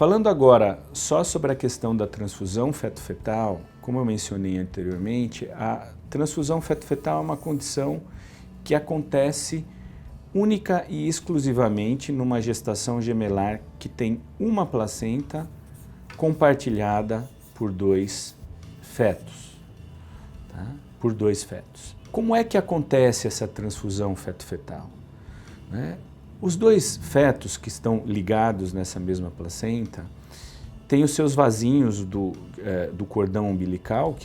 Falando agora só sobre a questão da transfusão feto-fetal, como eu mencionei anteriormente, a transfusão feto-fetal é uma condição que acontece única e exclusivamente numa gestação gemelar que tem uma placenta compartilhada por dois fetos. Tá? Por dois fetos. Como é que acontece essa transfusão feto-fetal? Né? Os dois fetos que estão ligados nessa mesma placenta têm os seus vasinhos do cordão umbilical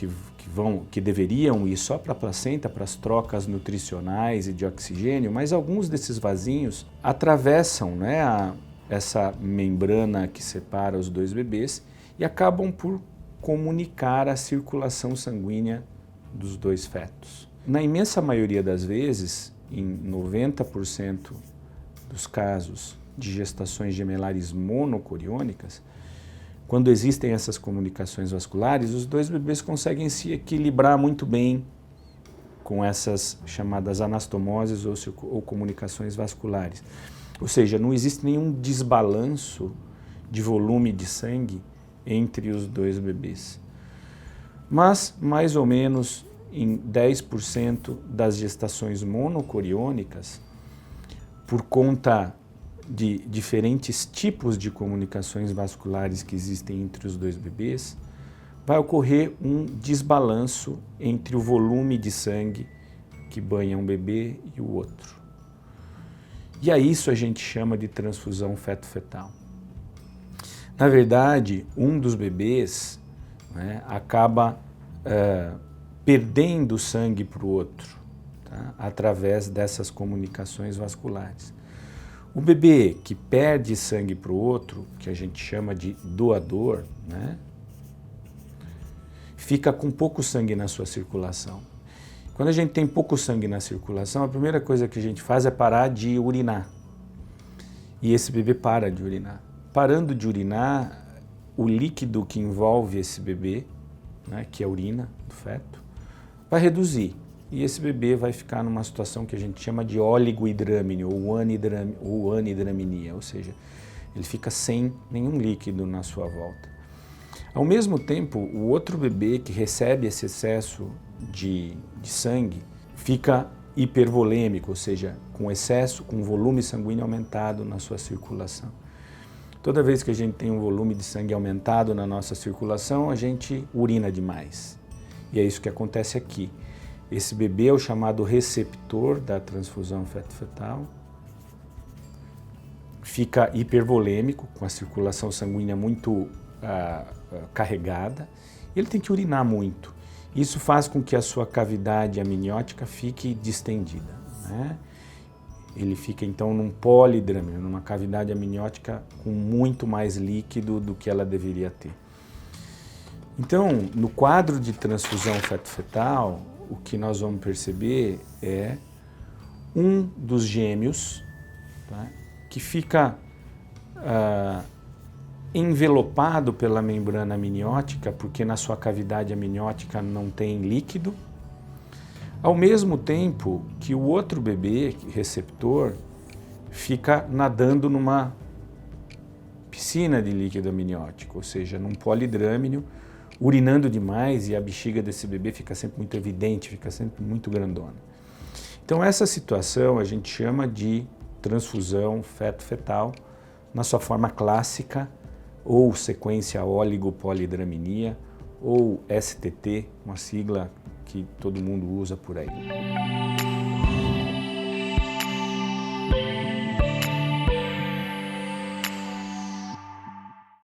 que deveriam ir só para a placenta, para as trocas nutricionais e de oxigênio, mas alguns desses vasinhos atravessam, né, essa membrana que separa os dois bebês e acabam por comunicar a circulação sanguínea dos dois fetos. Na imensa maioria das vezes, em 90% dos casos de gestações gemelares monocoriônicas, quando existem essas comunicações vasculares, os dois bebês conseguem se equilibrar muito bem com essas chamadas anastomoses ou comunicações vasculares. Ou seja, não existe nenhum desbalanço de volume de sangue entre os dois bebês. Mas, mais ou menos em 10% das gestações monocoriônicas, por conta de diferentes tipos de comunicações vasculares que existem entre os dois bebês, vai ocorrer um desbalanço entre o volume de sangue que banha um bebê e o outro. E a isso a gente chama de transfusão feto-fetal. Na verdade, um dos bebês, né, acaba perdendo sangue para o outro, tá, através dessas comunicações vasculares. O bebê que perde sangue para o outro, que a gente chama de doador, né, fica com pouco sangue na sua circulação. Quando a gente tem pouco sangue na circulação, a primeira coisa que a gente faz é parar de urinar. E esse bebê para de urinar. Parando de urinar, o líquido que envolve esse bebê, né, que é a urina do feto, vai reduzir. E esse bebê vai ficar numa situação que a gente chama de oligohidramine ou anidramia, ou seja, ele fica sem nenhum líquido na sua volta. Ao mesmo tempo, o outro bebê que recebe esse excesso de sangue fica hipervolêmico, ou seja, com excesso, com volume sanguíneo aumentado na sua circulação. Toda vez que a gente tem um volume de sangue aumentado na nossa circulação, a gente urina demais. E é isso que acontece aqui. Esse bebê é o chamado receptor da transfusão feto-fetal, fica hipervolêmico, com a circulação sanguínea muito carregada, e ele tem que urinar muito. Isso faz com que a sua cavidade amniótica fique distendida, né? Ele fica então num polidramino, numa cavidade amniótica com muito mais líquido do que ela deveria ter. Então, no quadro de transfusão feto-fetal, o que nós vamos perceber é um dos gêmeos, tá, que fica envelopado pela membrana amniótica, porque na sua cavidade amniótica não tem líquido, ao mesmo tempo que o outro bebê, receptor, fica nadando numa piscina de líquido amniótico, ou seja, num polidrâmino, urinando demais, e a bexiga desse bebê fica sempre muito evidente, fica sempre muito grandona. Então essa situação a gente chama de transfusão feto-fetal na sua forma clássica, ou sequência oligopolidraminia, ou STT, uma sigla que todo mundo usa por aí.